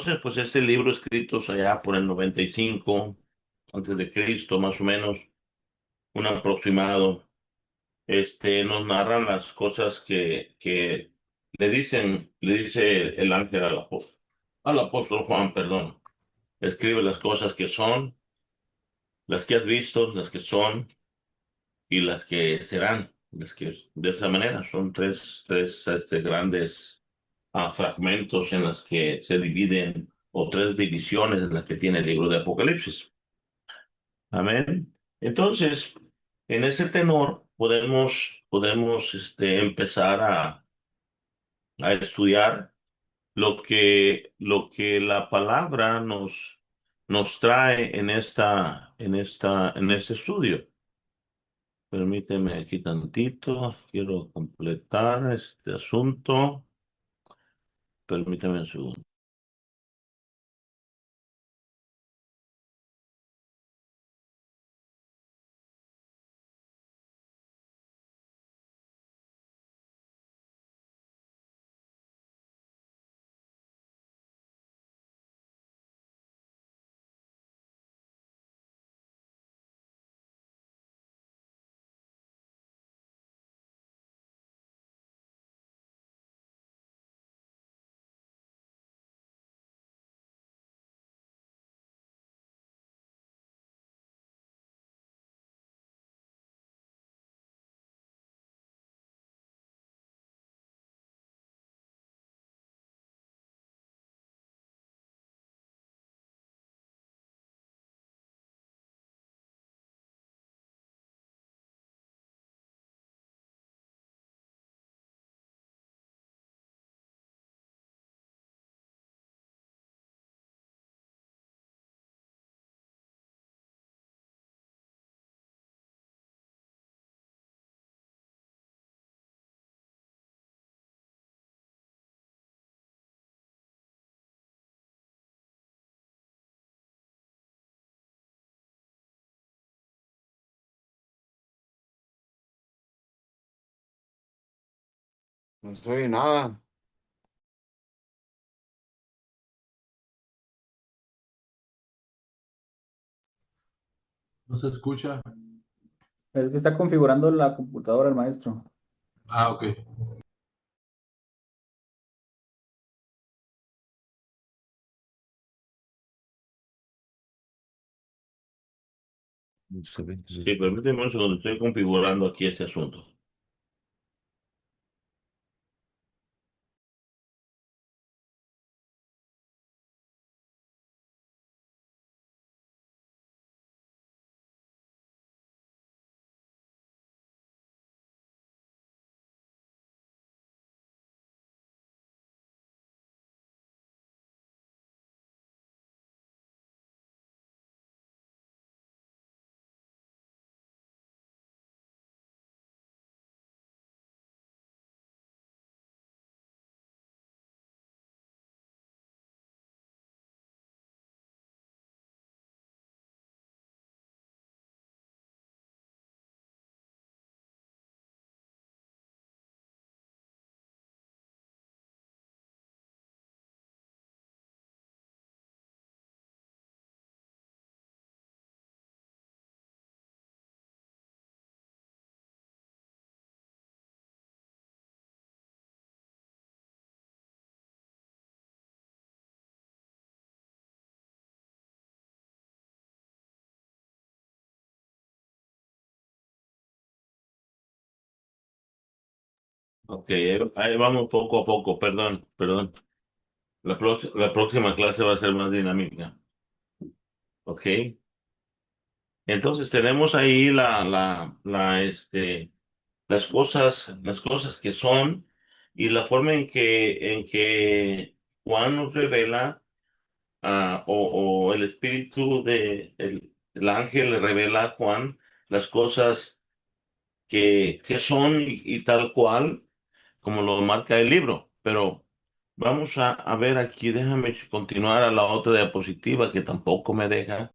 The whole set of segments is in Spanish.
entonces, pues este libro escrito allá por el 95 antes de Cristo, más o menos, un aproximado, nos narran las cosas que le dice el ángel al apóstol Juan, perdón. Escribe las cosas que son, las que has visto, las que son y las que serán. Las que, de esta manera, son tres grandes fragmentos en las que se dividen, o tres divisiones en las que tiene el libro de Apocalipsis. Amén. Entonces, en ese tenor podemos empezar a estudiar lo que la palabra nos trae en este estudio. Permíteme aquí tantito, quiero completar este asunto. Permíteme un segundo. No estoy nada. No se escucha. Es que está configurando la computadora el maestro. Ah, ok. Sí, permíteme un segundo, estoy configurando aquí este asunto. Ok, ahí vamos poco a poco, perdón. La próxima clase va a ser más dinámica. Ok. Entonces tenemos ahí las cosas que son y la forma en que Juan nos revela, o el espíritu el ángel le revela a Juan las cosas que son y tal cual como lo marca el libro. Pero vamos a ver aquí, déjame continuar a la otra diapositiva que tampoco me deja.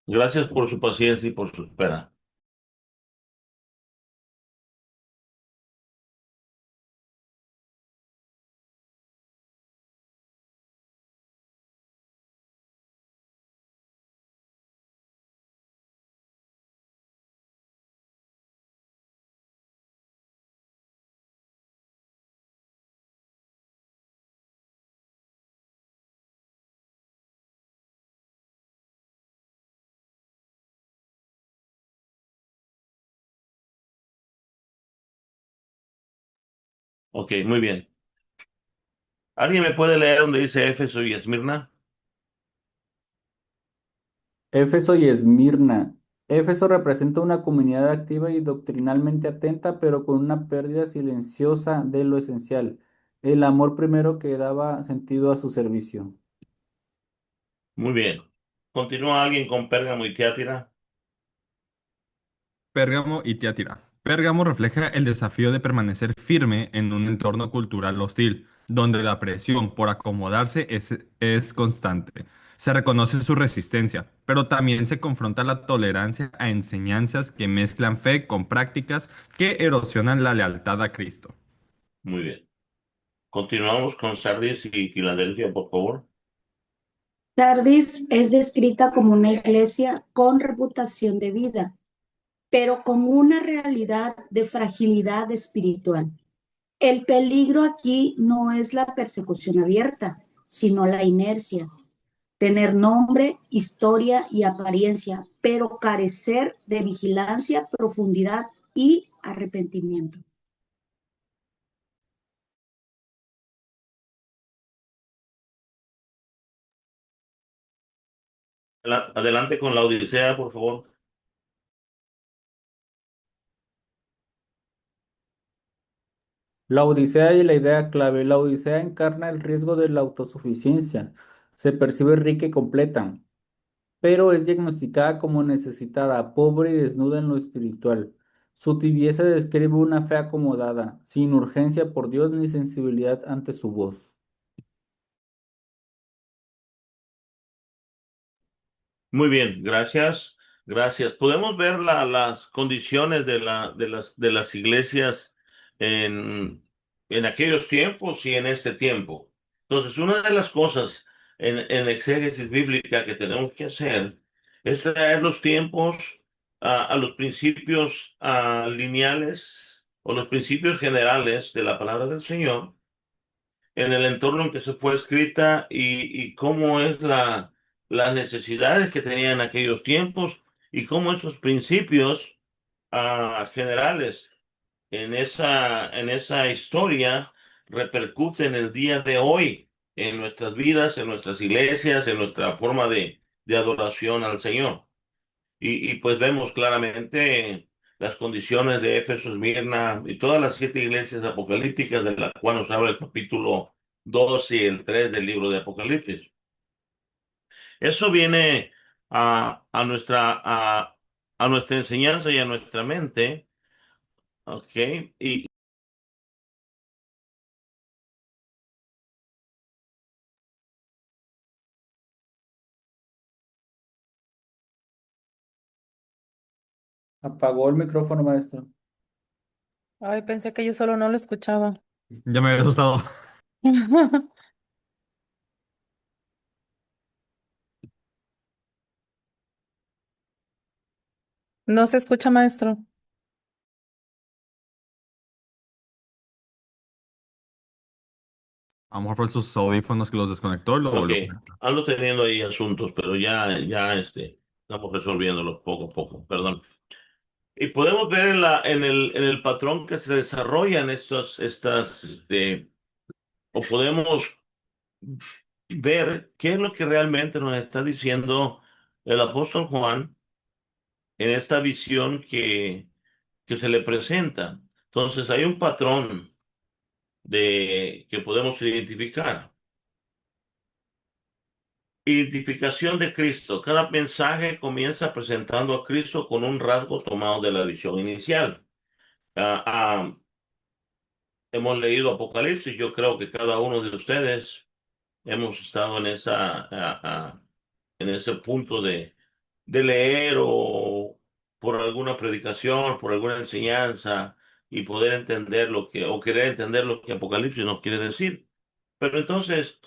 Gracias por su paciencia y por su espera. Ok, muy bien. ¿Alguien me puede leer donde dice Éfeso y Esmirna? Éfeso y Esmirna. Éfeso representa una comunidad activa y doctrinalmente atenta, pero con una pérdida silenciosa de lo esencial, el amor primero que daba sentido a su servicio. Muy bien. ¿Continúa alguien con Pérgamo y Tiátira? Pérgamo y Tiátira. Pérgamo refleja el desafío de permanecer firme en un entorno cultural hostil, donde la presión por acomodarse es constante. Se reconoce su resistencia, pero también se confronta la tolerancia a enseñanzas que mezclan fe con prácticas que erosionan la lealtad a Cristo. Muy bien. Continuamos con Sardis y Filadelfia, por favor. Sardis es descrita como una iglesia con reputación de vida, pero con una realidad de fragilidad espiritual. El peligro aquí no es la persecución abierta, sino la inercia. Tener nombre, historia y apariencia, pero carecer de vigilancia, profundidad y arrepentimiento. Adelante con la Odisea, por favor. La Odisea y la idea clave. La Odisea encarna el riesgo de la autosuficiencia. Se percibe rica y completa, pero es diagnosticada como necesitada, pobre y desnuda en lo espiritual. Su tibieza describe una fe acomodada, sin urgencia por Dios ni sensibilidad ante su voz. Muy bien, gracias. Gracias. Podemos ver las condiciones de las iglesias en, en aquellos tiempos y en este tiempo. Entonces, una de las cosas en exégesis bíblica que tenemos que hacer es traer los tiempos a los principios lineales o los principios generales de la palabra del Señor en el entorno en que se fue escrita y cómo es las necesidades que tenían en aquellos tiempos y cómo esos principios generales en esa historia repercuten el día de hoy en nuestras vidas, en nuestras iglesias, en nuestra forma de adoración al Señor. Y pues vemos claramente las condiciones de Éfeso, Esmirna y todas las 7 iglesias apocalípticas de las cuales nos habla el capítulo 2 y el 3 del libro de Apocalipsis. Eso viene a nuestra enseñanza y a nuestra mente, ¿ok? Y Apagó el micrófono, maestro. Ay, pensé que yo solo no lo escuchaba. Ya me había asustado. No se escucha, maestro. A lo mejor fue sus audífonos que los desconectó y lo ok, volvió a conectar. ando teniendo ahí asuntos, pero ya estamos resolviéndolos poco a poco, perdón. Y podemos ver en el patrón que se desarrollan o podemos ver qué es lo que realmente nos está diciendo el apóstol Juan en esta visión que se le presenta. Entonces, hay un patrón que podemos identificar. Identificación de Cristo. Cada mensaje comienza presentando a Cristo con un rasgo tomado de la visión inicial. Ah, ah, Hemos leído Apocalipsis. Yo creo que cada uno de ustedes hemos estado en ese punto de leer o por alguna predicación, por alguna enseñanza y poder entender lo que, o querer entender lo que Apocalipsis nos quiere decir. Pero entonces,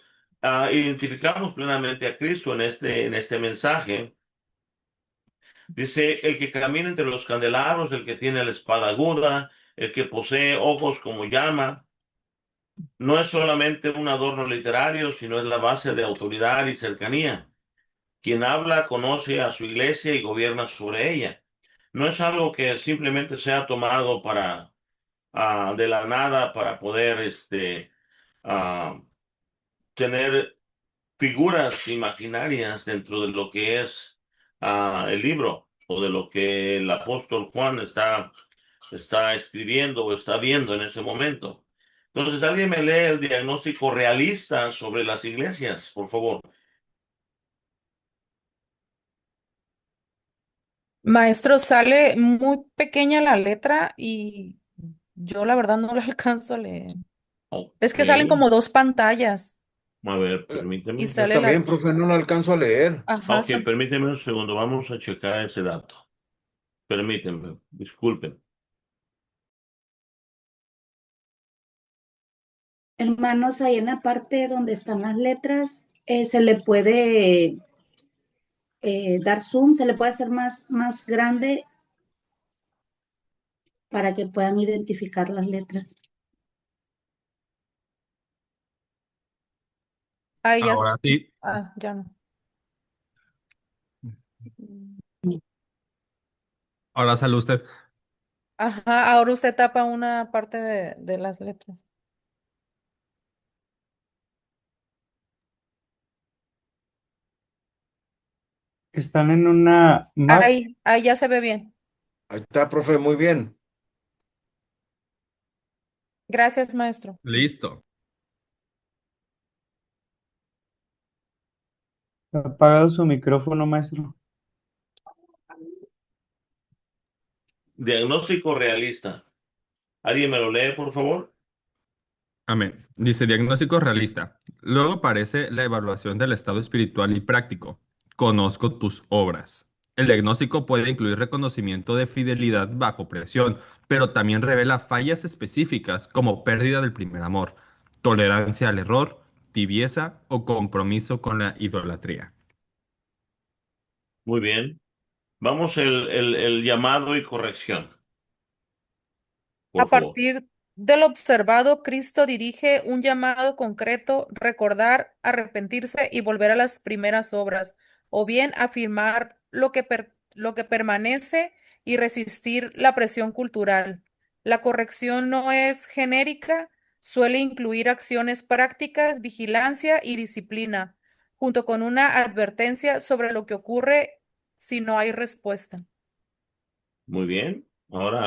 identificamos plenamente a Cristo en este mensaje. Dice, el que camina entre los candelabros, el que tiene la espada aguda, el que posee ojos como llama, no es solamente un adorno literario, sino es la base de autoridad y cercanía. Quien habla conoce a su iglesia y gobierna sobre ella. No es algo que simplemente sea tomado para de la nada para poder ah, tener figuras imaginarias dentro de lo que es el libro o de lo que el apóstol Juan está escribiendo o está viendo en ese momento. Entonces, alguien me lee el diagnóstico realista sobre las iglesias, por favor. Maestro, sale muy pequeña la letra y yo la verdad no la alcanzo a leer. Es Ok, que salen como dos pantallas a ver, y permíteme. Yo sale la... también, profe, no lo alcanzo a leer. Ajá, Ok, permíteme un segundo, vamos a checar ese dato. Permíteme, disculpen. Hermanos, ahí en la parte donde están las letras, se le puede dar zoom, se le puede hacer más grande para que puedan identificar las letras. ahí ya, Ahora sí. ya no. Ahora sale usted. Ajá, ahora usted tapa una parte de las letras. Están en una Mac. Ahí ya se ve bien. Ahí está, profe, muy bien. Gracias, maestro. Listo. ¿Ha apagado su micrófono, maestro? Diagnóstico realista. ¿Alguien me lo lee, por favor? Amén. Dice diagnóstico realista. Luego aparece la evaluación del estado espiritual y práctico. Conozco tus obras. El diagnóstico puede incluir reconocimiento de fidelidad bajo presión, pero también revela fallas específicas como pérdida del primer amor, tolerancia al error, tibieza o compromiso con la idolatría. Muy bien. Vamos el llamado y corrección, por A favor. partir del observado, Cristo dirige un llamado concreto, recordar, arrepentirse y volver a las primeras obras, o bien afirmar lo que permanece y resistir la presión cultural. La corrección no es genérica, suele incluir acciones prácticas, vigilancia y disciplina, junto con una advertencia sobre lo que ocurre si no hay respuesta. Muy bien. Ahora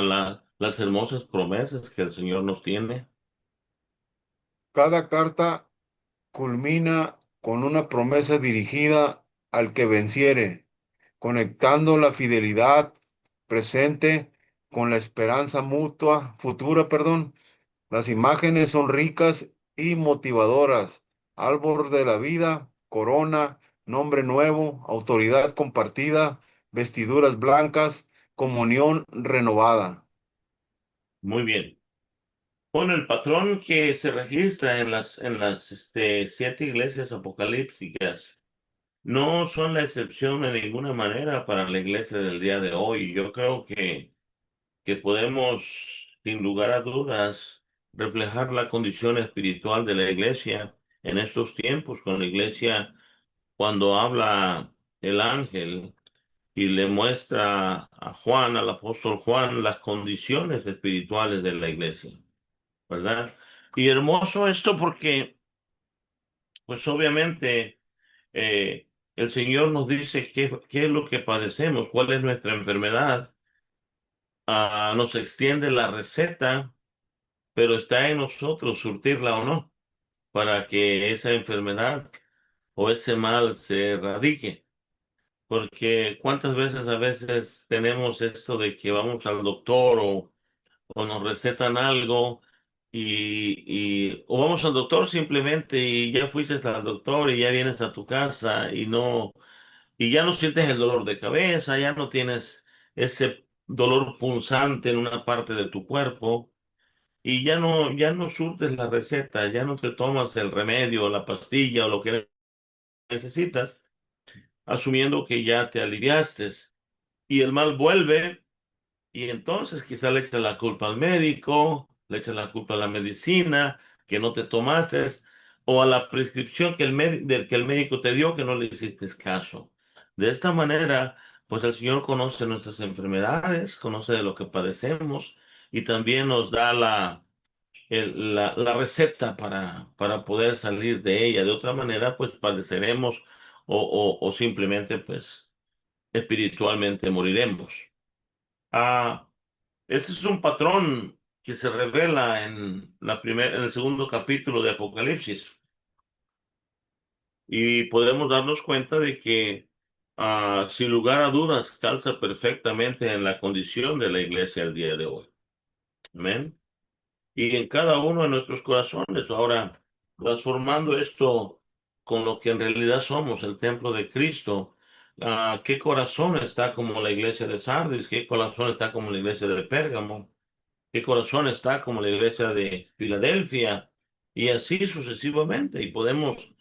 las hermosas promesas que el Señor nos tiene. Cada carta culmina con una promesa dirigida al que venciere, conectando la fidelidad presente con la esperanza mutua, futura, perdón. Las imágenes son ricas y motivadoras. Árbol de la vida, corona, nombre nuevo, autoridad compartida, vestiduras blancas, comunión renovada. Muy bien. Bueno, el patrón que se registra en las 7 iglesias apocalípticas no son la excepción de ninguna manera para la iglesia del día de hoy. Yo creo que podemos, sin lugar a dudas, reflejar la condición espiritual de la iglesia en estos tiempos, con la iglesia cuando habla el ángel y le muestra a Juan, al apóstol Juan, las condiciones espirituales de la iglesia, ¿verdad? Y hermoso esto porque, pues obviamente, el Señor nos dice qué es lo que padecemos, cuál es nuestra enfermedad. Nos extiende la receta, pero está en nosotros surtirla o no, para que esa enfermedad o ese mal se erradique. Porque cuántas veces a veces tenemos esto de que vamos al doctor o nos recetan algo o vamos al doctor simplemente y ya fuiste al doctor y ya vienes a tu casa y ya no sientes el dolor de cabeza, ya no tienes ese dolor punzante en una parte de tu cuerpo y ya no surtes la receta, ya no te tomas el remedio, la pastilla o lo que necesitas, asumiendo que ya te aliviaste y el mal vuelve y entonces quizá le echas la culpa al médico, le echas la culpa a la medicina que no te tomaste o a la prescripción que el médico te dio que no le hiciste caso. De esta manera, pues el Señor conoce nuestras enfermedades, conoce de lo que padecemos y también nos da la receta para poder salir de ella. De otra manera, pues padeceremos o simplemente, pues espiritualmente moriremos. Ah, ese es un patrón que se revela en el segundo capítulo de Apocalipsis y podemos darnos cuenta de que sin lugar a dudas calza perfectamente en la condición de la iglesia el día de hoy. Amén. Y en cada uno de nuestros corazones. Ahora, transformando esto con lo que en realidad somos, el templo de Cristo. ¿Qué corazón está como la iglesia de Sardis? ¿Qué corazón está como la iglesia de Pérgamo? ¿Qué corazón está como la iglesia de Filadelfia? Y así sucesivamente. Y podemos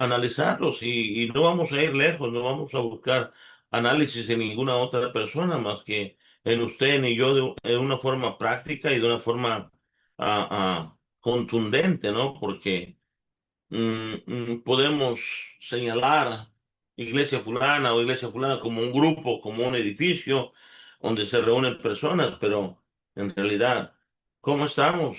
analizarlos y no vamos a ir lejos, no vamos a buscar análisis en ninguna otra persona más que en usted ni yo de una forma práctica y de una forma contundente, ¿no? Porque podemos señalar iglesia fulana como un grupo, como un edificio donde se reúnen personas, pero en realidad, ¿cómo estamos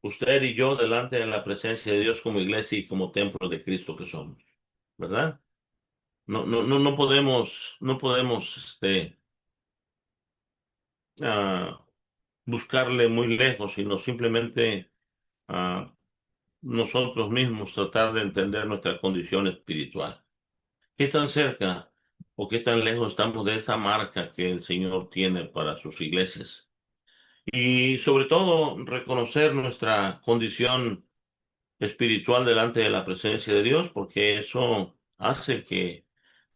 usted y yo delante de la presencia de Dios como iglesia y como templo de Cristo que somos? ¿Verdad? No podemos ah, buscarle muy lejos, sino simplemente ah, nosotros mismos tratar de entender nuestra condición espiritual. ¿Qué tan cerca o qué tan lejos estamos de esa marca que el Señor tiene para sus iglesias? Y sobre todo, reconocer nuestra condición espiritual delante de la presencia de Dios, porque eso hace que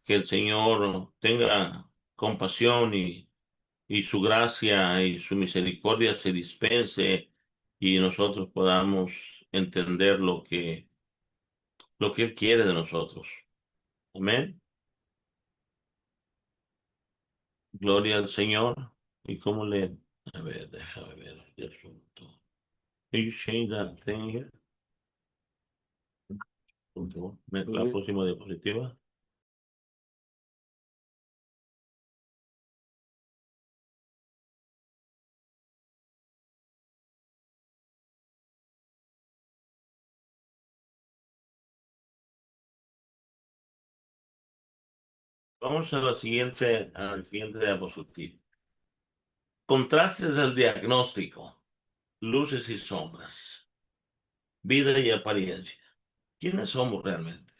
el Señor tenga compasión y su gracia y su misericordia se dispense y nosotros podamos entender lo que Él quiere de nosotros. Amén. Gloria al Señor. ¿Y cómo le... A ver, déjame ver el asunto. Can you change that thing here? Por favor. La próxima diapositiva. Vamos al siguiente diapositiva. Contrastes del diagnóstico, luces y sombras, vida y apariencia. ¿Quiénes somos realmente?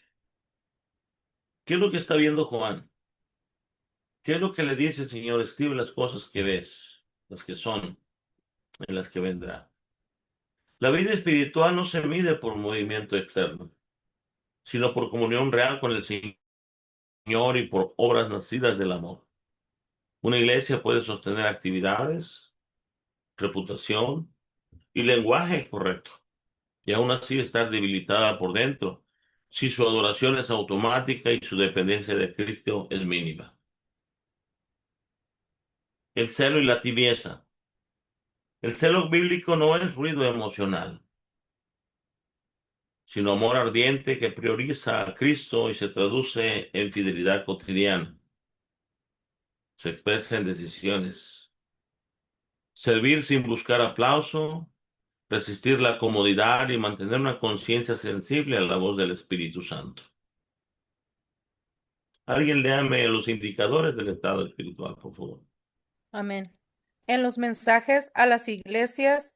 ¿Qué es lo que está viendo Juan? ¿Qué es lo que le dice el Señor? Escribe las cosas que ves, las que son y las que vendrán. La vida espiritual no se mide por movimiento externo, sino por comunión real con el Señor y por obras nacidas del amor. Una iglesia puede sostener actividades, reputación y lenguaje correcto, y aún así estar debilitada por dentro, si su adoración es automática y su dependencia de Cristo es mínima. El celo y la tibieza. El celo bíblico no es ruido emocional, sino amor ardiente que prioriza a Cristo y se traduce en fidelidad cotidiana. Se expresa en decisiones. Servir sin buscar aplauso, resistir la comodidad y mantener una conciencia sensible a la voz del Espíritu Santo. Alguien léame los indicadores del estado espiritual, por favor. Amén. En los mensajes a las iglesias,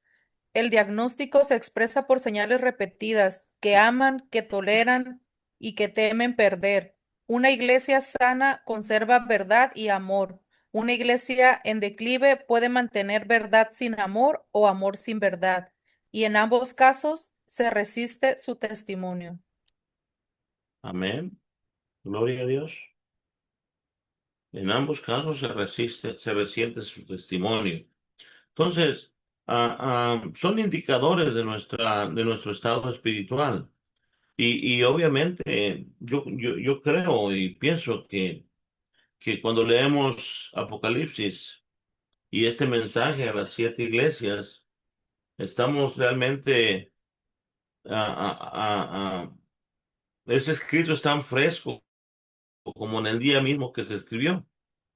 el diagnóstico se expresa por señales repetidas que aman, que toleran y que temen perder. Una iglesia sana conserva verdad y amor. Una iglesia en declive puede mantener verdad sin amor o amor sin verdad. Y en ambos casos se resiste su testimonio. Amén. Gloria a Dios. En ambos casos se resiente su testimonio. Entonces, son indicadores de nuestro estado espiritual. Y obviamente yo creo y pienso que cuando leemos Apocalipsis y este mensaje a las 7 iglesias, estamos realmente, ese escrito es tan fresco como en el día mismo que se escribió.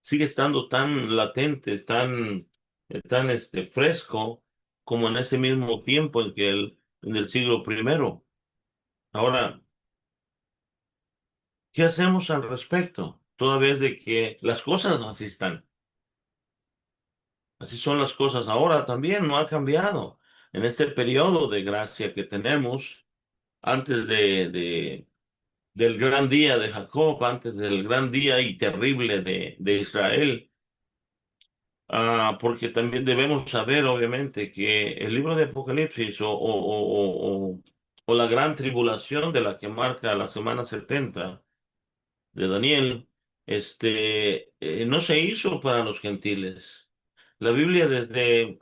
Sigue estando tan latente, tan fresco como en ese mismo tiempo en el siglo primero. Ahora, ¿qué hacemos al respecto? Toda vez de que las cosas así están. Así son las cosas ahora también, no ha cambiado. En este periodo de gracia que tenemos, antes del gran día de Jacob, antes del gran día y terrible de Israel, porque también debemos saber, obviamente, que el libro de Apocalipsis o la gran tribulación de la que marca la semana 70 de Daniel, no se hizo para los gentiles. La Biblia desde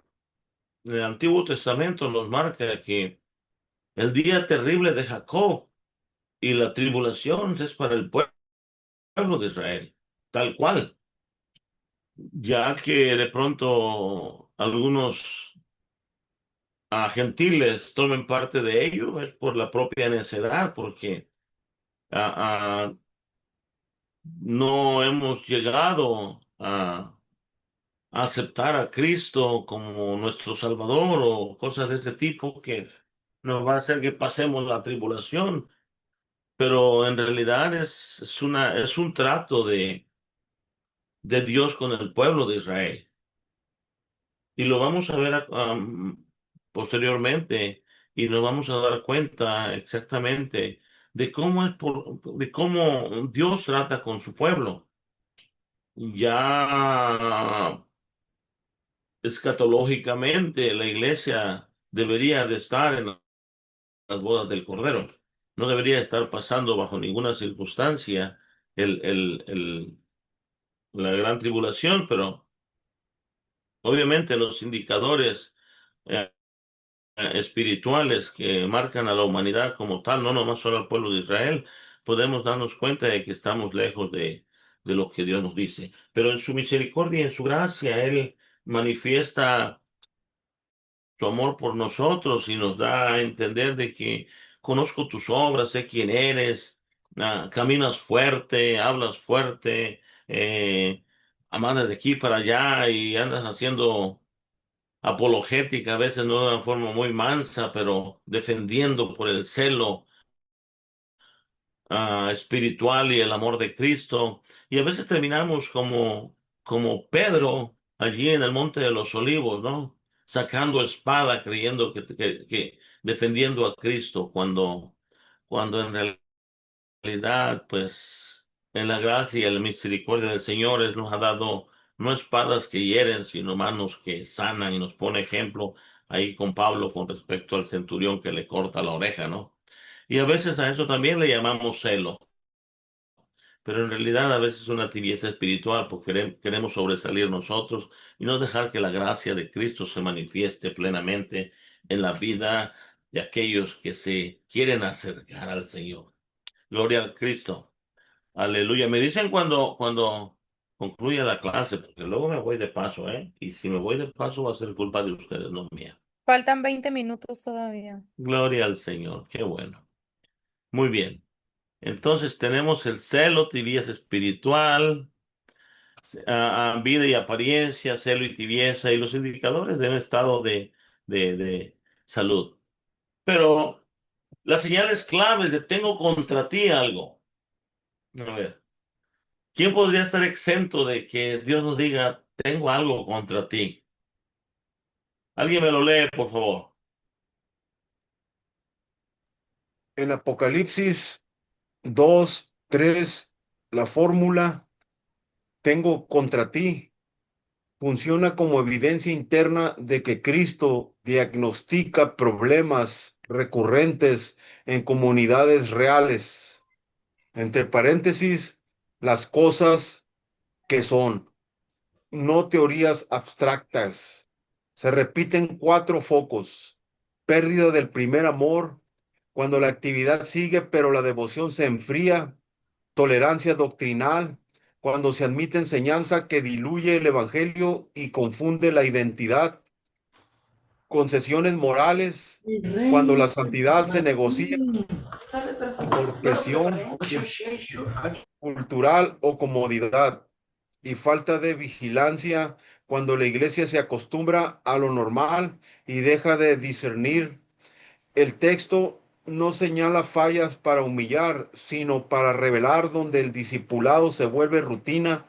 el Antiguo Testamento nos marca que el día terrible de Jacob y la tribulación es para el pueblo de Israel, tal cual, ya que de pronto algunos gentiles tomen parte de ello, es por la propia necedad, porque ah, ah, no hemos llegado a aceptar a Cristo como nuestro Salvador o cosas de ese tipo que nos va a hacer que pasemos la tribulación. Pero en realidad es un trato de Dios con el pueblo de Israel. Y lo vamos a ver posteriormente y nos vamos a dar cuenta exactamente de cómo Dios trata con su pueblo. Ya escatológicamente la iglesia debería de estar en las bodas del Cordero. No debería estar pasando bajo ninguna circunstancia el, el, el, la gran tribulación, pero obviamente los indicadores eh, espirituales que marcan a la humanidad como tal, no nomás solo al pueblo de Israel, podemos darnos cuenta de que estamos lejos de lo que Dios nos dice. Pero en su misericordia y en su gracia, Él manifiesta su amor por nosotros y nos da a entender de que conozco tus obras, sé quién eres, caminas fuerte, hablas fuerte, andas de aquí para allá y andas haciendo apologética, a veces no de una forma muy mansa, pero defendiendo por el celo espiritual y el amor de Cristo. Y a veces terminamos como Pedro allí en el Monte de los Olivos, ¿no? Sacando espada, creyendo que defendiendo a Cristo, cuando en realidad, pues, en la gracia y la misericordia del Señor, Él nos ha dado no espadas que hieren, sino manos que sanan y nos pone ejemplo ahí con Pablo con respecto al centurión que le corta la oreja, ¿no? Y a veces a eso también le llamamos celo, pero en realidad a veces es una tibieza espiritual porque queremos sobresalir nosotros y no dejar que la gracia de Cristo se manifieste plenamente en la vida de aquellos que se quieren acercar al Señor. Gloria al Cristo. Aleluya. Me dicen cuando concluya la clase, porque luego me voy de paso, ¿eh? Y si me voy de paso va a ser culpa de ustedes, no mía. Faltan 20 minutos todavía. Gloria al Señor. Qué bueno. Muy bien. Entonces tenemos el celo, tibieza espiritual, vida y apariencia, celo y tibieza, y los indicadores de un estado de salud. Pero las señales claves de tengo contra ti algo. A ver, ¿quién podría estar exento de que Dios nos diga, tengo algo contra ti? Alguien me lo lee, por favor. En Apocalipsis 2:3, la fórmula tengo contra ti funciona como evidencia interna de que Cristo diagnostica problemas recurrentes en comunidades reales. Entre paréntesis, las cosas que son no teorías abstractas. Se repiten cuatro focos. Pérdida del primer amor, cuando la actividad sigue pero la devoción se enfría. Tolerancia doctrinal, cuando se admite enseñanza que diluye el evangelio y confunde la identidad. Concesiones morales, cuando la santidad se negocia por presión cultural o comodidad. Y falta de vigilancia, cuando la iglesia se acostumbra a lo normal y deja de discernir. El texto no señala fallas para humillar, sino para revelar donde el discipulado se vuelve rutina,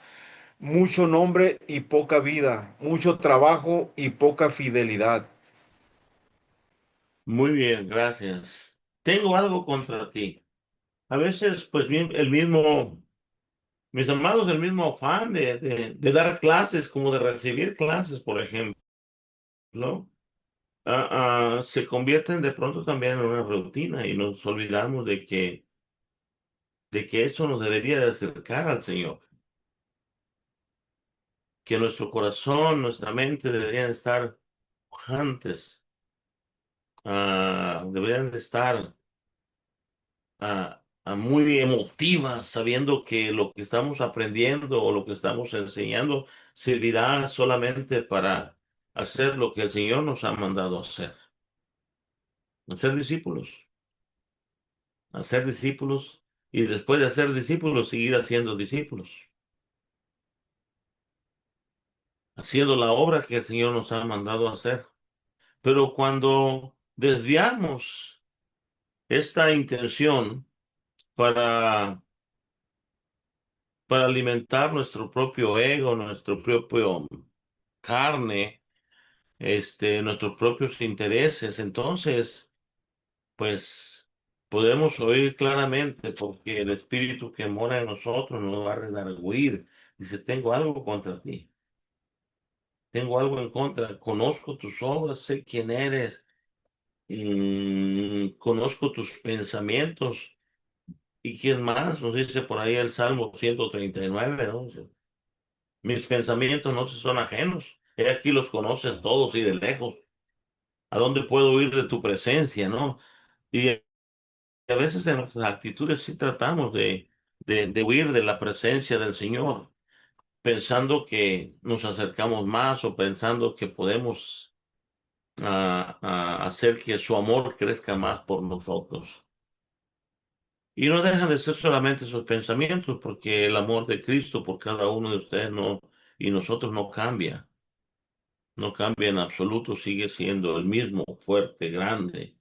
mucho nombre y poca vida, mucho trabajo y poca fidelidad. Muy bien, gracias. Tengo algo contra ti. A veces, pues bien, mis amados, el mismo afán de dar clases como de recibir clases, por ejemplo, se convierten de pronto también en una rutina y nos olvidamos de que eso nos debería de acercar al Señor, que nuestro corazón, nuestra mente deberían estar pujantes, deberían de estar muy emotivas, sabiendo que lo que estamos aprendiendo o lo que estamos enseñando servirá solamente para hacer lo que el Señor nos ha mandado hacer discípulos, hacer discípulos y después de hacer discípulos, seguir haciendo discípulos, haciendo la obra que el Señor nos ha mandado hacer. Pero cuando desviamos esta intención para, para alimentar nuestro propio ego, nuestro propio carne, nuestros propios intereses, entonces, pues podemos oír claramente porque el espíritu que mora en nosotros nos va a redarguir. Dice, tengo algo contra ti, tengo algo en contra, conozco tus obras, sé quién eres, conozco tus pensamientos. ¿Y quién más? Nos dice por ahí el Salmo 139, ¿no? Dice, mis pensamientos no se son ajenos. He aquí los conoces todos y de lejos. ¿A dónde puedo huir de tu presencia, no? Y a veces en nuestras actitudes sí tratamos de huir de la presencia del Señor, pensando que nos acercamos más o pensando que podemos hacer que su amor crezca más por nosotros. Y no dejan de ser solamente esos pensamientos, porque el amor de Cristo por cada uno de ustedes no, y nosotros no cambia, no cambia en absoluto, sigue siendo el mismo, fuerte, grande,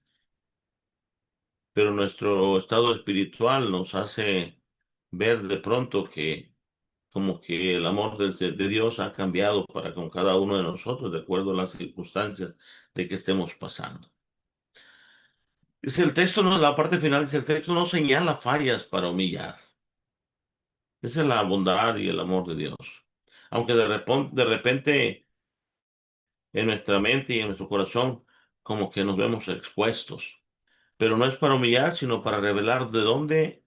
pero nuestro estado espiritual nos hace ver de pronto que como que el amor de Dios ha cambiado para con cada uno de nosotros de acuerdo a las circunstancias de que estemos pasando. Dice el texto, no, la parte final dice el texto no señala fallas para humillar. Esa es la bondad y el amor de Dios. Aunque de repente en nuestra mente y en nuestro corazón como que nos vemos expuestos. Pero no es para humillar, sino para revelar dónde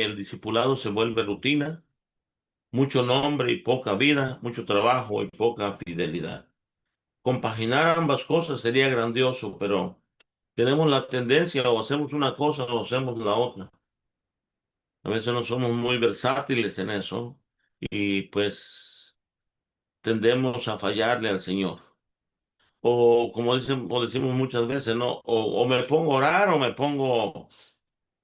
el discipulado se vuelve rutina, mucho nombre y poca vida, mucho trabajo y poca fidelidad. Compaginar ambas cosas sería grandioso, pero tenemos la tendencia o hacemos una cosa o hacemos la otra. A veces no somos muy versátiles en eso y pues tendemos a fallarle al Señor. O como dicen, o decimos muchas veces, ¿no? O me pongo a orar o me pongo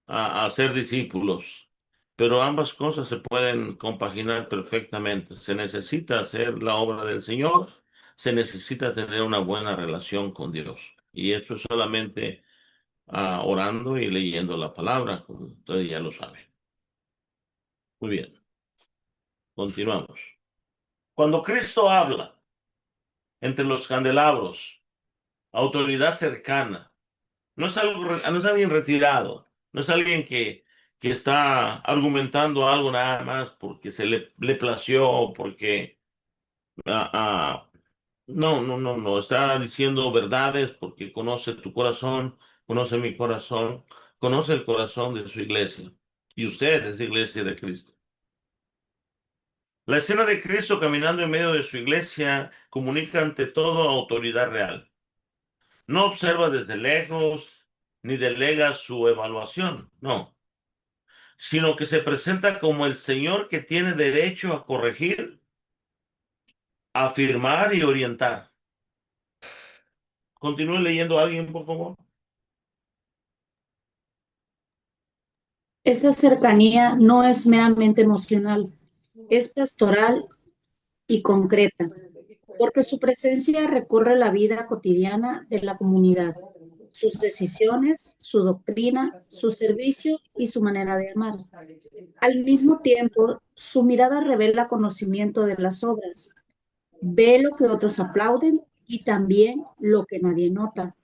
a ser discípulos. Pero ambas cosas se pueden compaginar perfectamente. Se necesita hacer la obra del Señor, se necesita tener una buena relación con Dios. Y eso es solamente orando y leyendo la palabra, como ustedes ya lo saben. Muy bien, continuamos. Cuando Cristo habla entre los candelabros, autoridad cercana, no es alguien retirado, no es alguien que está argumentando algo nada más porque le plació, porque ah, ah, no, está diciendo verdades porque conoce tu corazón, conoce mi corazón, conoce el corazón de su iglesia. Y usted es la iglesia de Cristo. La escena de Cristo caminando en medio de su iglesia comunica ante todo autoridad real. No observa desde lejos ni delega su evaluación, no, sino que se presenta como el Señor que tiene derecho a corregir, afirmar y orientar. Continúe leyendo a alguien, por favor. Esa cercanía no es meramente emocional, es pastoral y concreta, porque su presencia recorre la vida cotidiana de la comunidad, sus decisiones, su doctrina, su servicio y su manera de amar. Al mismo tiempo, su mirada revela conocimiento de las obras, ve lo que otros aplauden y también lo que nadie nota,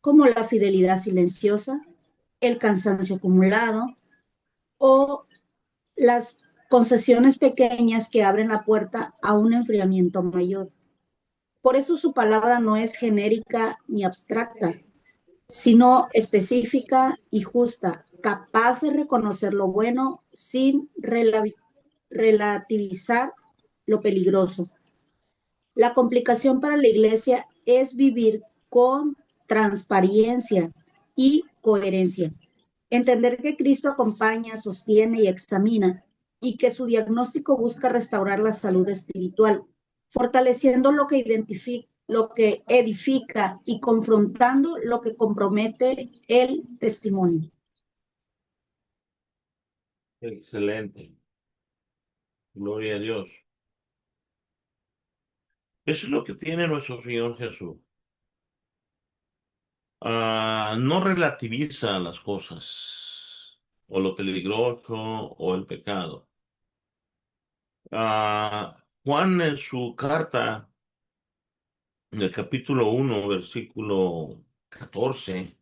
como la fidelidad silenciosa, el cansancio acumulado o las concesiones pequeñas que abren la puerta a un enfriamiento mayor. Por eso su palabra no es genérica ni abstracta, sino específica y justa, capaz de reconocer lo bueno sin relativizar lo peligroso. La complicación para la iglesia es vivir con transparencia y coherencia. Entender que Cristo acompaña, sostiene y examina y que su diagnóstico busca restaurar la salud espiritual, fortaleciendo lo que edifica y confrontando lo que compromete el testimonio. Excelente. Gloria a Dios. Eso es lo que tiene nuestro Señor Jesús. No relativiza las cosas, o lo peligroso, o el pecado. Juan en su carta, en el capítulo 1, versículo 14,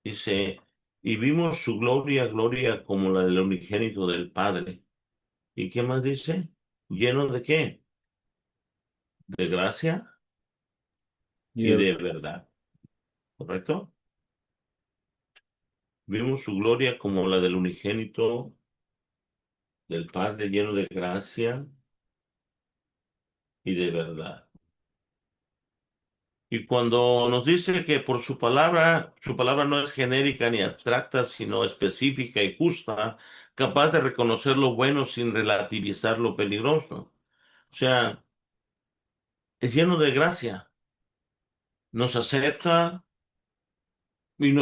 dice, y vimos su gloria, gloria como la del unigénito del Padre. ¿Y qué más dice? ¿Lleno de qué? De gracia Y y de de verdad. ¿Correcto? Vimos su gloria como la del unigénito del Padre, lleno de gracia y de verdad. Y cuando nos dice que por su palabra no es genérica ni abstracta, sino específica y justa, capaz de reconocer lo bueno sin relativizar lo peligroso. O sea, es lleno de gracia. Nos acerca y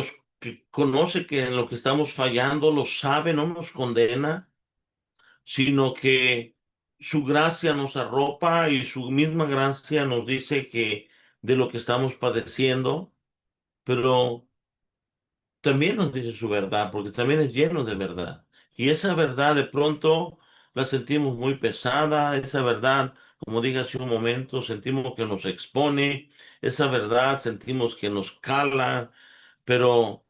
conoce que en lo que estamos fallando, lo sabe, no nos condena, sino que su gracia nos arropa y su misma gracia nos dice que de lo que estamos padeciendo, pero también nos dice su verdad, porque también es lleno de verdad. Y esa verdad de pronto la sentimos muy pesada, esa verdad, como dije hace un momento, sentimos que nos expone, esa verdad sentimos que nos cala, pero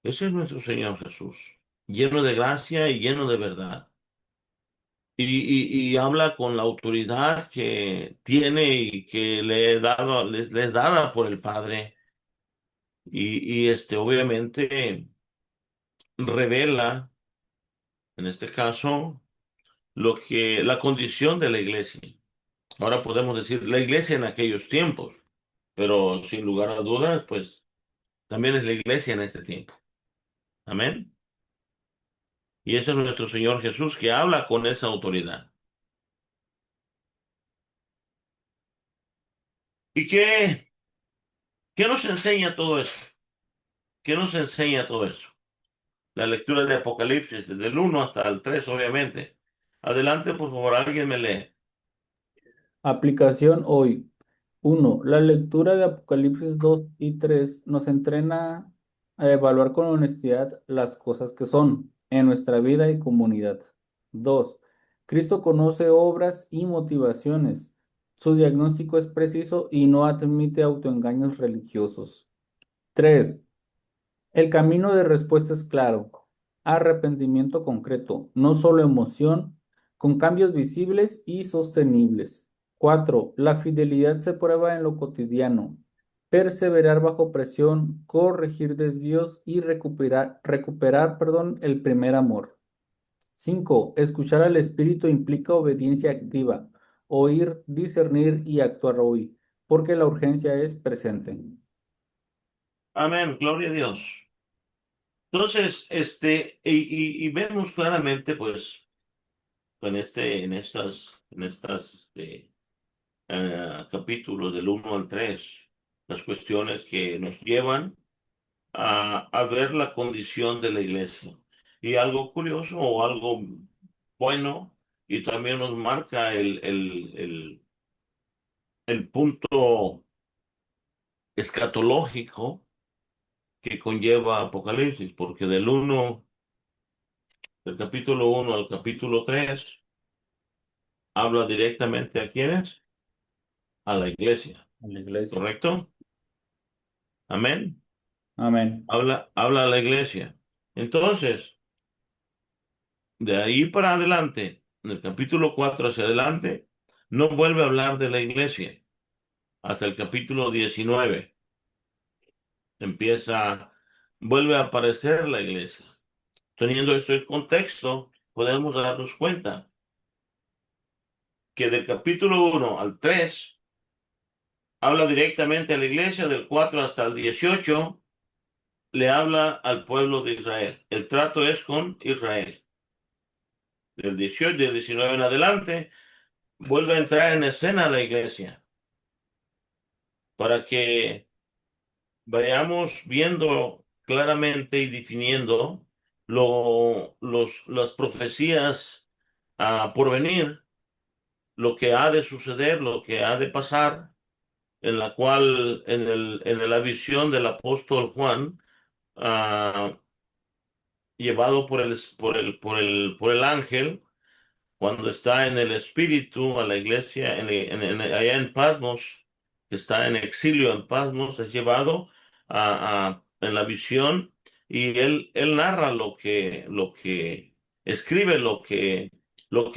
ese es nuestro Señor Jesús, lleno de gracia y lleno de verdad. Y habla con la autoridad que tiene y que le es dada por el Padre. Obviamente revela, en este caso, la condición de la iglesia. Ahora podemos decir la iglesia en aquellos tiempos, pero sin lugar a dudas, pues también es la iglesia en este tiempo. Amén. Y ese es nuestro Señor Jesús que habla con esa autoridad. ¿Y qué nos enseña todo eso? ¿Qué nos enseña todo eso? La lectura de Apocalipsis, desde el 1 hasta el 3, obviamente. Adelante, por favor, alguien me lee. aplicación hoy. 1. La lectura de Apocalipsis 2 y 3 nos entrena a evaluar con honestidad las cosas que son en nuestra vida y comunidad. 2. Cristo conoce obras y motivaciones. Su diagnóstico es preciso y no admite autoengaños religiosos. 3. El camino de respuesta es claro. Arrepentimiento concreto, no solo emoción, con cambios visibles y sostenibles. 4. La fidelidad se prueba en lo cotidiano. Perseverar bajo presión, corregir desvíos y recuperar, el primer amor. 5. Escuchar al Espíritu implica obediencia activa, oír, discernir y actuar hoy, porque la urgencia es presente. Amén, gloria a Dios. Entonces, y vemos claramente, pues, en capítulos del 1 al 3, las cuestiones que nos llevan a ver la condición de la iglesia. Y algo curioso o algo bueno, y también nos marca el punto escatológico que conlleva Apocalipsis, porque del capítulo 1 al capítulo 3 habla directamente a quiénes, a la iglesia, En la iglesia. ¿correcto? Amén. Amén. Habla a la iglesia. Entonces, de ahí para adelante, en el capítulo 4 hacia adelante, no vuelve a hablar de la iglesia. Hasta el capítulo 19 vuelve a aparecer la iglesia. Teniendo esto en contexto, podemos darnos cuenta que del capítulo 1 al 3 habla directamente a la iglesia, del 4 hasta el 18 le habla al pueblo de Israel. El trato es con Israel. Del 18, del 19 en adelante, vuelve a entrar en escena la iglesia para que vayamos viendo claramente y definiendo las profecías por venir, lo que ha de suceder, lo que ha de pasar, en la cual, en la visión del apóstol Juan, ah, llevado por el ángel, cuando está en el espíritu a la iglesia, allá en Patmos, que está en exilio en Patmos, es llevado en la visión, y él narra lo que escribe, lo que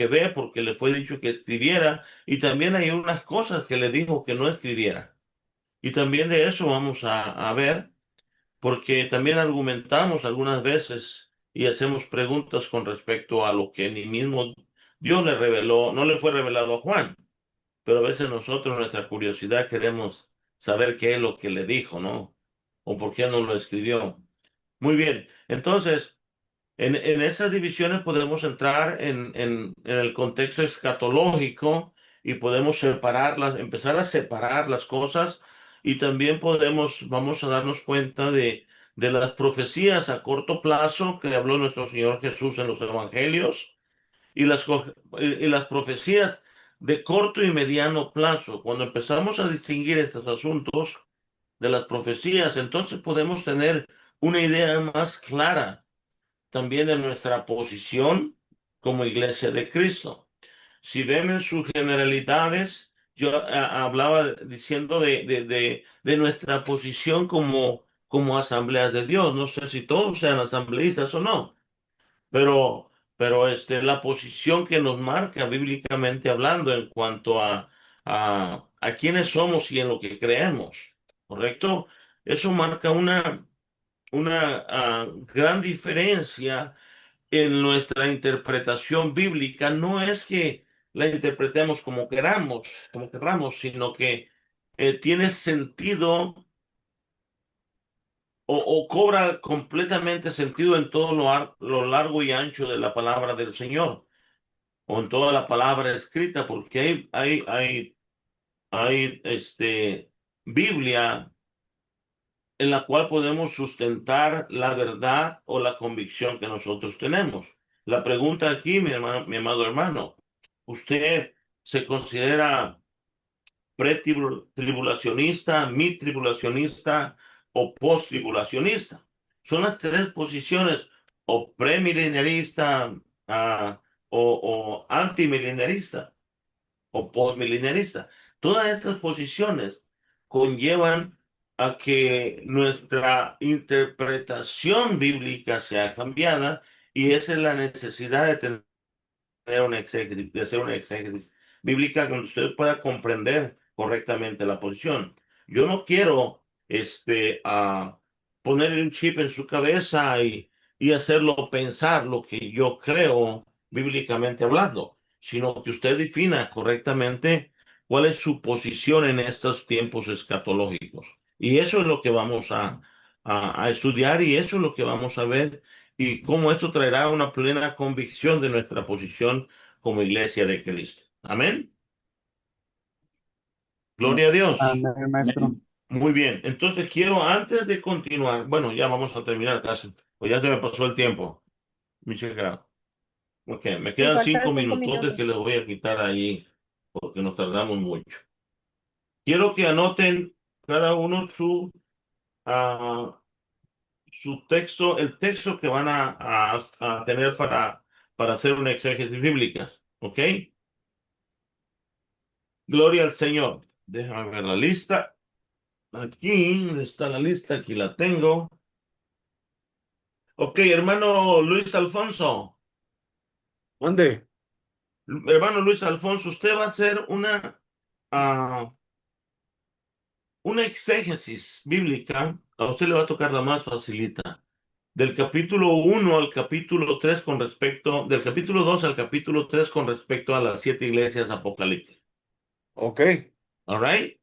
ve, porque le fue dicho que escribiera, y también hay unas cosas que le dijo que no escribiera. Y también de eso vamos a ver, porque también argumentamos algunas veces y hacemos preguntas con respecto a lo que ni mismo Dios le reveló, no le fue revelado a Juan, pero a veces nosotros, nuestra curiosidad, queremos saber qué es lo que le dijo, ¿no? O por qué no lo escribió. Muy bien, entonces, en esas divisiones podemos entrar en el contexto escatológico y podemos separarlas, empezar a separar las cosas, y también vamos a darnos cuenta de las profecías a corto plazo que habló nuestro Señor Jesús en los evangelios, y las profecías de corto y mediano plazo. Cuando empezamos a distinguir estos asuntos de las profecías, entonces podemos tener una idea más clara también de nuestra posición como iglesia de Cristo. Si ven en sus generalidades, yo hablaba diciendo de nuestra posición como asambleas de Dios. No sé si todos sean asambleístas o no, pero, pero la posición que nos marca bíblicamente hablando en cuanto a quiénes somos y en lo que creemos, ¿correcto? Eso marca una gran diferencia en nuestra interpretación bíblica. No es que la interpretemos como queramos, sino que tiene sentido, o cobra completamente sentido en todo lo largo y ancho de la palabra del Señor, o en toda la palabra escrita, porque hay Biblia en la cual podemos sustentar la verdad o la convicción que nosotros tenemos. La pregunta aquí, mi amado hermano, ¿usted se considera pretribulacionista, tribulacionista o post-tribulacionista? Son las tres posiciones, o premilenarista, o antimilenarista o postmilenarista. Todas estas posiciones conllevan a que nuestra interpretación bíblica sea cambiada, y esa es la necesidad de tener una exégesis, de hacer una exégesis bíblica donde usted pueda comprender correctamente la posición. Yo no quiero ponerle un chip en su cabeza y hacerlo pensar lo que yo creo bíblicamente hablando, sino que usted defina correctamente cuál es su posición en estos tiempos escatológicos. Y eso es lo que vamos a estudiar y eso es lo que vamos a ver y cómo esto traerá una plena convicción de nuestra posición como iglesia de Cristo. Amén. Gloria a Dios. Amén, maestro. Muy bien. Entonces quiero, antes de continuar, bueno, ya vamos a terminar casi, pues ya se me pasó el tiempo. Muchas gracias. Ok, me Sí, quedan faltan 5 minutos minutos. que les voy a quitar ahí porque nos tardamos mucho. Quiero que anoten cada uno ah, su texto, el texto que van a tener para hacer una exégesis bíblica. ¿Ok? Gloria al Señor. Déjame ver la lista. Aquí está la lista, aquí la tengo. Ok, hermano Luis Alfonso. Mande. Hermano Luis Alfonso, usted va a hacer ah, una exégesis bíblica. A usted le va a tocar la más facilita. Del capítulo 1 al capítulo 3 con respecto, del capítulo 2 al capítulo 3 con respecto a las 7 iglesias apocalípticas. Ok. All right?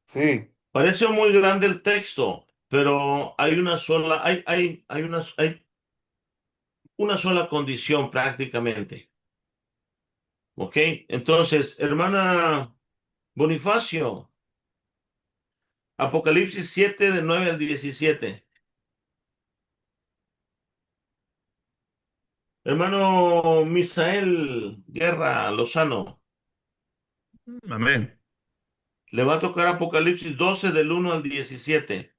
Sí. Parece muy grande el texto, pero hay una sola condición prácticamente. ¿Ok? Entonces, hermana Bonifacio, Apocalipsis 7 de 9 al 17. Hermano Misael Guerra Lozano, Amén. le va a tocar Apocalipsis 12 del 1 al 17.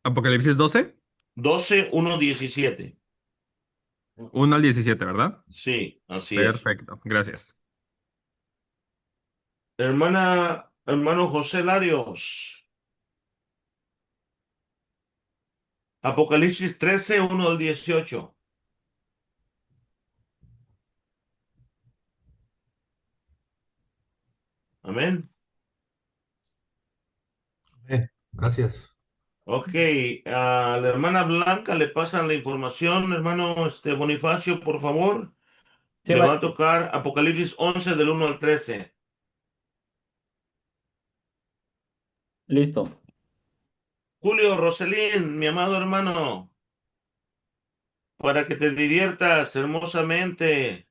Apocalipsis 12, 12, 1, 17. 1 al 17, ¿verdad? Sí, así es. Perfecto, gracias. Hermano José Larios, Apocalipsis 13, 1 al 18. Amén. Gracias. Ok, a la hermana Blanca le pasan la información, hermano Bonifacio, por favor. Sí, Le va a maestro. tocar Apocalipsis 11 del 1 al 13. Listo. Julio Roselín, mi amado hermano, para que te diviertas hermosamente.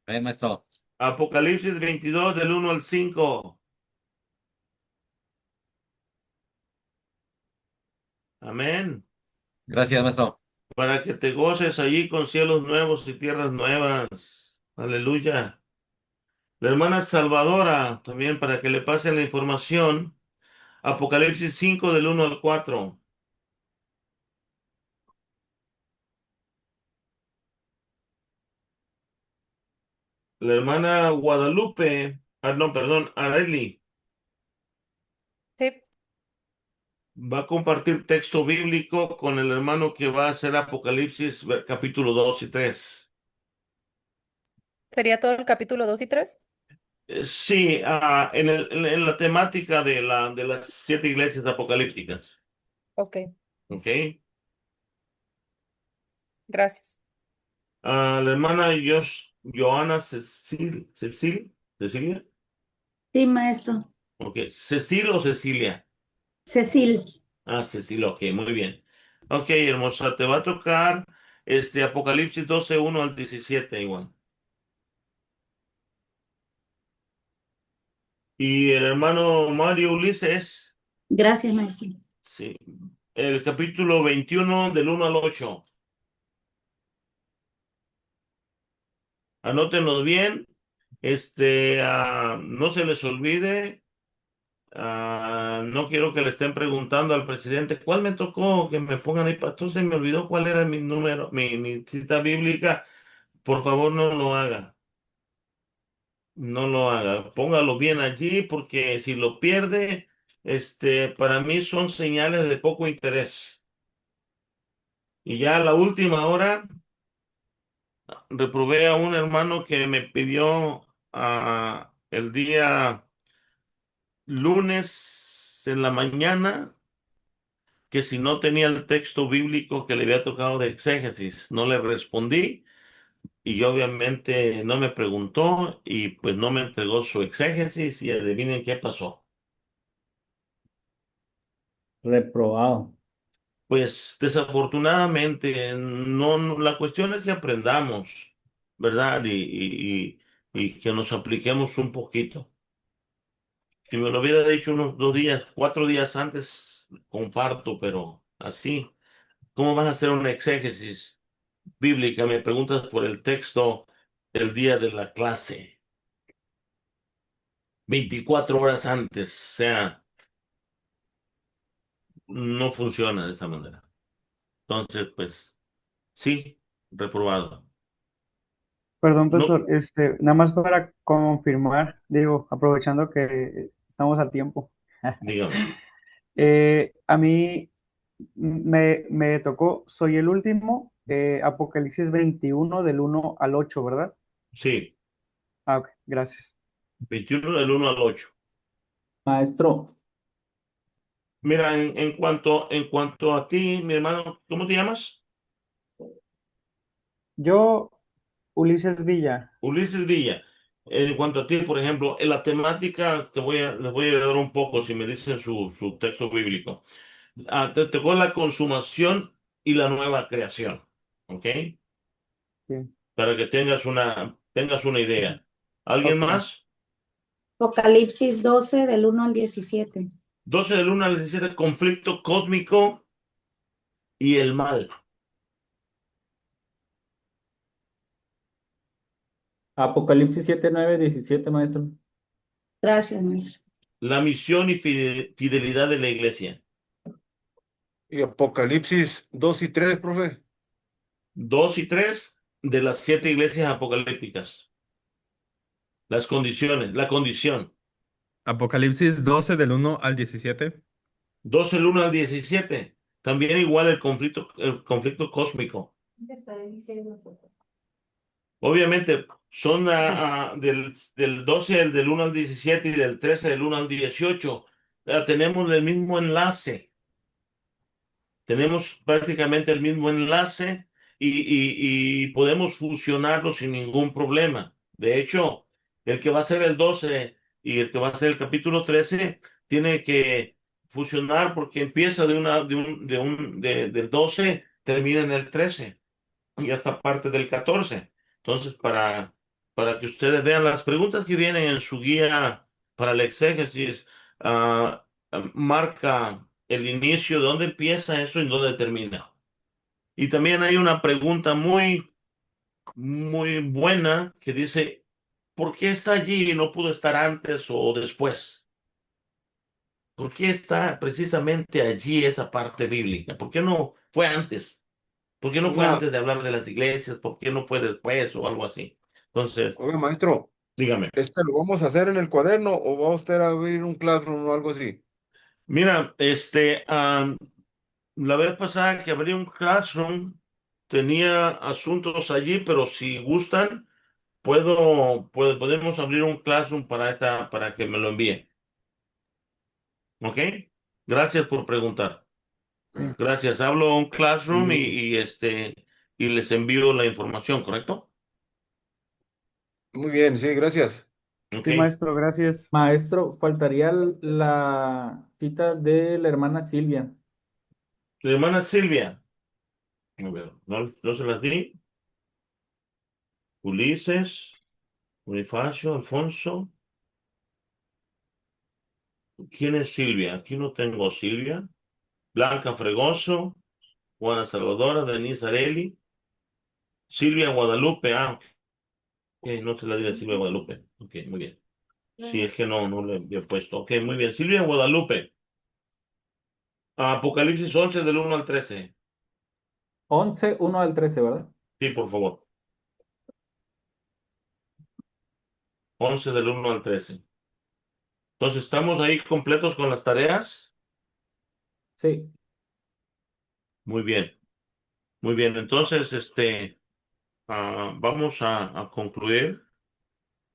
Bien, maestro. Apocalipsis 22 del 1 al 5. Amén. Gracias, maestro. Para que te goces allí con cielos nuevos y tierras nuevas. Aleluya. La hermana Salvadora, también para que le pase la información. Apocalipsis 5 del 1 al 4. La hermana Guadalupe, no, perdón, Areli, Sí, va a compartir texto bíblico con el hermano que va a hacer Apocalipsis capítulo 2 y 3. sería todo el capítulo 2 y 3. Sí, en la temática de las 7 iglesias apocalípticas. Ok, ¿Ok? gracias. La hermana Joana Cecilia. Sí, maestro. Ok, Cecil o Cecilia. Cecil. Cecilia, ok, muy bien. Ok, hermosa, te va a tocar Apocalipsis 12 1 al 17 igual. Y el hermano Mario Ulises, Gracias, maestro. sí, el capítulo 21 del 1 al 8. Anótenlos bien. No se les olvide. No quiero que le estén preguntando al presidente cuál me tocó, que me pongan ahí. Pastor, se me olvidó cuál era mi número, mi cita bíblica. Por favor, no lo haga. No lo haga. Póngalo bien allí porque si lo pierde, para mí son señales de poco interés. Y ya a la última hora reprobé a un hermano que me pidió el día lunes en la mañana que si no tenía el texto bíblico que le había tocado de exégesis. No le respondí y obviamente no me preguntó y pues no me entregó su exégesis y adivinen qué pasó. Reprobado. Pues desafortunadamente, la cuestión es que aprendamos, ¿verdad? Y que nos apliquemos un poquito. Si me lo hubiera dicho unos 2 días, 4 días antes, comparto, pero así, ¿cómo vas a hacer una exégesis bíblica? Me preguntas por el texto el día de la clase, 24 horas antes, o sea, no funciona de esa manera. Entonces, pues, sí, reprobado. Perdón, No, profesor, nada más para confirmar, digo, aprovechando que estamos a tiempo. dígame. A mí me tocó, soy el último, Apocalipsis 21 del 1 al 8, ¿verdad? Sí, Ah, ok, gracias. 21 del 1 al 8. Maestro, Mira, en cuanto a ti, mi hermano, ¿cómo te llamas? Yo, Ulises Villa, Ulises Villa. En cuanto a ti, por ejemplo, en la temática, les voy a ayudar un poco si me dicen su texto bíblico. Te tocó la consumación y la nueva creación, ¿ok? sí, Para que tengas una idea. ¿Alguien ok. más? Apocalipsis 12 del 1 al 17. 12 del 1 al 17, conflicto cósmico y el mal. Apocalipsis 7, 9, 17, maestro. Gracias, maestro. La misión y fidelidad de la iglesia. Y Apocalipsis 2 y 3, profe. 2 y 3 de las 7 iglesias apocalípticas. Las condiciones, la condición. Apocalipsis 12 del 1 al 17. 12 del 1 al 17. También igual el conflicto cósmico. Obviamente son del 12 del 1 al 17 y del 13 del 1 al 18. Tenemos el mismo enlace. Tenemos prácticamente el mismo enlace y podemos fusionarlo sin ningún problema. De hecho, el que va a ser el 12 y el que va a ser el capítulo 13 tiene que fusionar porque empieza del 12, termina en el 13 y hasta parte del 14. Entonces, para que ustedes vean las preguntas que vienen en su guía para el exégesis, marca el inicio, dónde empieza eso y dónde termina. Y también hay una pregunta muy, muy buena que dice, ¿por qué está allí y no pudo estar antes o después? ¿Por qué está precisamente allí esa parte bíblica? ¿Por qué no fue antes? ¿Por qué no fue Una, antes de hablar de las iglesias? ¿Por qué no fue después o algo así? Entonces, oiga, maestro, dígame. ¿lo vamos a hacer en el cuaderno o va usted a abrir un classroom o algo así? Mira, la vez pasada que abrí un classroom, tenía asuntos allí, pero si gustan, podemos abrir un classroom para que me lo envíe. ¿Ok? Gracias por preguntar. Sí. Gracias. Hablo a un classroom y, Mm, y, este, y les envío la información, ¿correcto? muy bien, sí, gracias. Ok. Sí, maestro, gracias. Maestro, faltaría la cita de la hermana Silvia. Tu hermana Silvia. A ver, no se las di. Ulises, Bonifacio, Alfonso. ¿Quién es Silvia? Aquí no tengo Silvia. Blanca Fregoso, Juana Salvadora, Denise Areli, Silvia Guadalupe. Ok, no te la di a Silvia Guadalupe. Ok, muy bien. Sí, es que no le había puesto. Ok, muy bien. Silvia Guadalupe. Apocalipsis 11 del 1 al 13. 11, 1 al 13, ¿verdad? Sí, por favor. 11 del 1 al 13. Entonces, ¿estamos ahí completos con las tareas? Sí. Muy bien, muy bien. Entonces, vamos a concluir el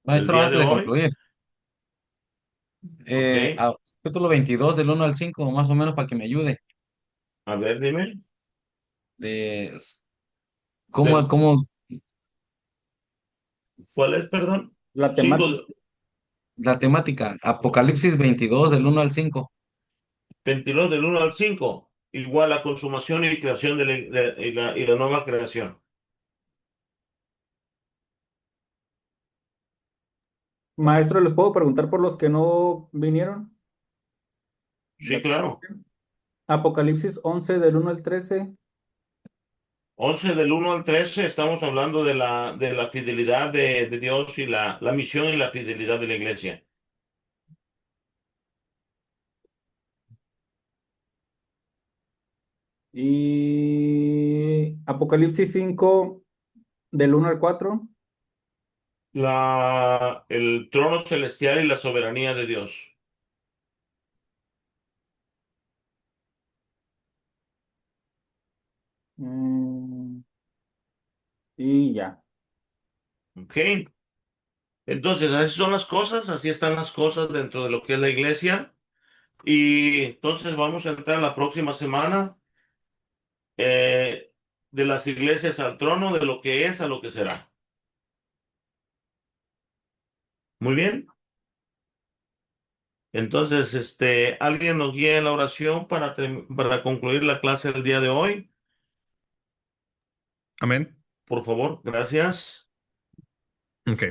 Maestro, día de antes de hoy. concluir, Ok. capítulo 22 del 1 al 5 más o menos para que me ayude. A ver, dime. De, Del, ¿cómo ¿Cuál es, perdón? La Cinco, temática. la temática? Apocalipsis 22 del 1 al 5. 22 del 1 al 5, igual a consumación y creación y la nueva creación. Maestro, ¿les puedo preguntar por los que no vinieron? Sí, claro. Apocalipsis 11 del 1 al 13. 11 del 1 al 13 estamos hablando de la fidelidad de Dios y la misión y la fidelidad de la iglesia. Y Apocalipsis 5 del 1 al 4. El trono celestial y la soberanía de Dios. Mm, y ya. ¿Ok? Entonces, así son las cosas, así están las cosas dentro de lo que es la iglesia. Y entonces vamos a entrar la próxima semana de las iglesias al trono, de lo que es a lo que será. Muy bien. Entonces, alguien nos guía en la oración para concluir la clase del día de hoy. Amén. Por favor, gracias. Ok.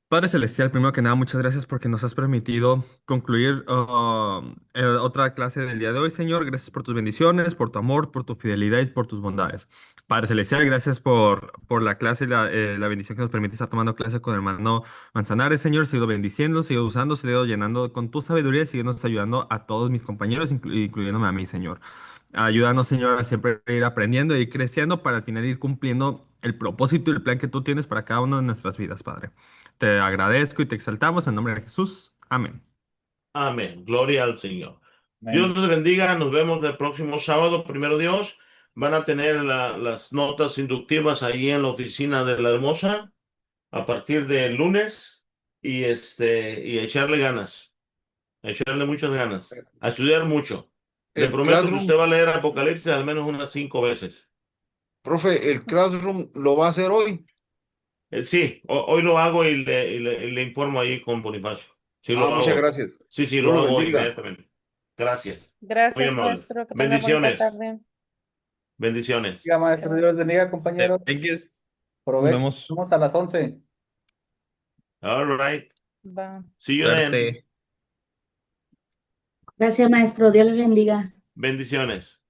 Padre Celestial, primero que nada, muchas gracias porque nos has permitido concluir otra clase del día de hoy, Señor. Gracias por tus bendiciones, por tu amor, por tu fidelidad y por tus bondades. Padre Celestial, gracias por la clase y la bendición que nos permite estar tomando clase con el hermano Manzanares, Señor. Sigo bendiciendo, sigo usando, sigo llenando con tu sabiduría y siguiendo ayudando a todos mis compañeros, incluyéndome a mí, Señor. Ayúdanos, Señor, a siempre ir aprendiendo y creciendo para al final ir cumpliendo el propósito y el plan que tú tienes para cada una de nuestras vidas, Padre. Te agradezco y te exaltamos en nombre de Jesús. Amén. Amén. Gloria al Señor. Dios Amén. los bendiga. Nos vemos el próximo sábado. Primero Dios. Van a tener las notas inductivas ahí en la oficina de la hermosa a partir del lunes y echarle ganas, echarle muchas ganas, a estudiar mucho. Le El prometo que usted Classroom, va a leer Apocalipsis al menos unas 5 veces. profe, el Classroom lo va a hacer hoy. Sí, hoy lo hago y le informo ahí con Bonifacio. Sí lo Muchas hago. gracias. Sí, sí, Dios lo lo hago bendiga. inmediatamente. Gracias. Muy Gracias, amable. maestro. Que tenga bonita Bendiciones. tarde. Bendiciones. Diga, maestro, Dios les bendiga, compañeros. Thank you. Nos Provecho. vemos. Vamos a las 11. All right. Va. See you then. Suerte. Gracias, maestro. Dios les bendiga. Bendiciones.